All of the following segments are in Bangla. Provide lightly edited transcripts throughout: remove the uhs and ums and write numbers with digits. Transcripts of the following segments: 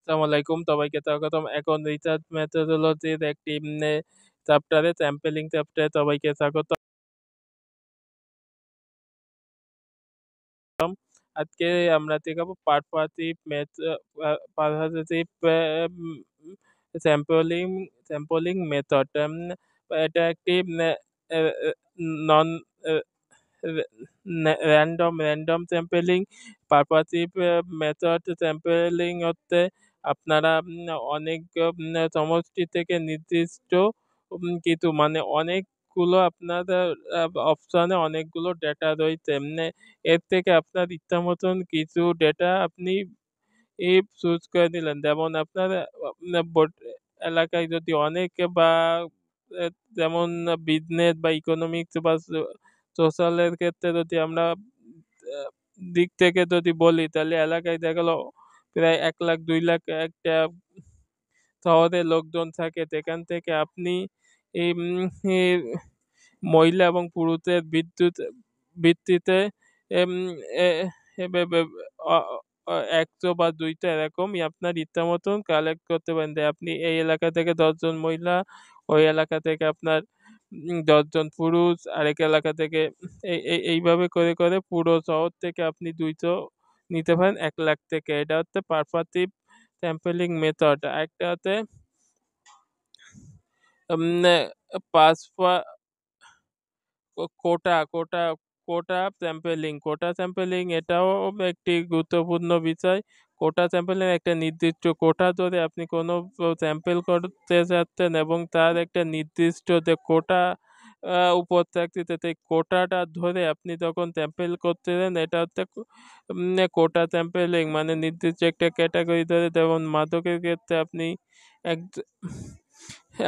আসসালামু আলাইকুম। সবাইকে স্বাগতম। এখন রিসার্চ মেথোডোলজির একটি চ্যাপ্টারে স্যাম্পলিং চ্যাপ্টারে সবাইকে স্বাগতম। আজকে আমরা দেখাবো পারপাসিভ পারপাসিভ স্যাম্পলিং স্যাম্পলিং মেথড। এটা একটি নন র্যান্ডম স্যাম্পলিং। পারপাসিভ মেথড স্যাম্পলিং হচ্ছে আপনারা অনেক সমষ্টি থেকে নির্দিষ্ট কিছু মানে অনেকগুলো আপনাদের অপশনে অনেকগুলো ডেটা রয়েছে। এর থেকে আপনার ইচ্ছা মতন কিছু ডেটা আপনি চুজ করে নিলেন। যেমন আপনার এলাকায় যদি অনেক বা যেমন বিজনেস বা ইকোনমিক্স বা সোশ্যালের ক্ষেত্রে যদি আমরা দিক থেকে যদি বলি, তাহলে এলাকায় দেখা গেল প্রায় 1 লাখ 2 লাখ একটা শহরে লোকজন থাকে। সেখান থেকে আপনি এই মহিলা এবং পুরুষের ভিত্তিতে এম, এ, এ, বে- বে- অ- 100 বা 200 এরকমই আপনার ইচ্ছা মতন কালেক্ট করতে পারেন। যে আপনি এই এলাকা থেকে 10 জন মহিলা, ওই এলাকা থেকে আপনার 10 জন পুরুষ, আরেক এলাকা থেকে এইভাবে করে করে পুরো শহর থেকে আপনি 200 নিতে পারেন 1 লাখ থেকে। এটা হচ্ছে পারপাসিভ স্যাম্পলিং মেথড। একটা হচ্ছে পাস কোটা কোটা কোটা স্যাম্পলিং এটাও একটি গুরুত্বপূর্ণ বিষয়। কোটা স্যাম্পলিং একটা নির্দিষ্ট কোটা ধরে আপনি কোনো স্যাম্পল করতে যাচ্ছেন এবং তার একটা নির্দিষ্ট যে কোটা উপর থাকছে, সেই কোটাটা ধরে আপনি যখন স্যাম্পল করতে যান, এটা হচ্ছে কোটা স্যাম্পলিং। মানে নির্দিষ্ট একটা ক্যাটাগরি ধরে, যেমন মাদকের ক্ষেত্রে আপনি এক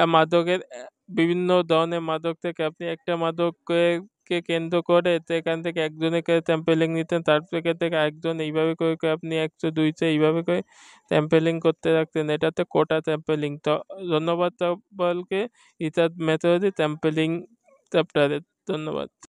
মাদকের বিভিন্ন ধরনের মাদক থেকে আপনি একটা মাদককে কেন্দ্র করে সেখান থেকে একজনের কাছে স্যাম্পলিং নিতেন, তার থেকে আরেকজন, এইভাবে করে করে আপনি 100 200 এইভাবে করে স্যাম্পলিং করতে থাকতেন। এটাতে কোটা স্যাম্পলিং। তো ধন্যবাদ সকলকে রিসার্চ মেথোডে স্যাম্পলিং চ্যাপ্টারে। ধন্যবাদ।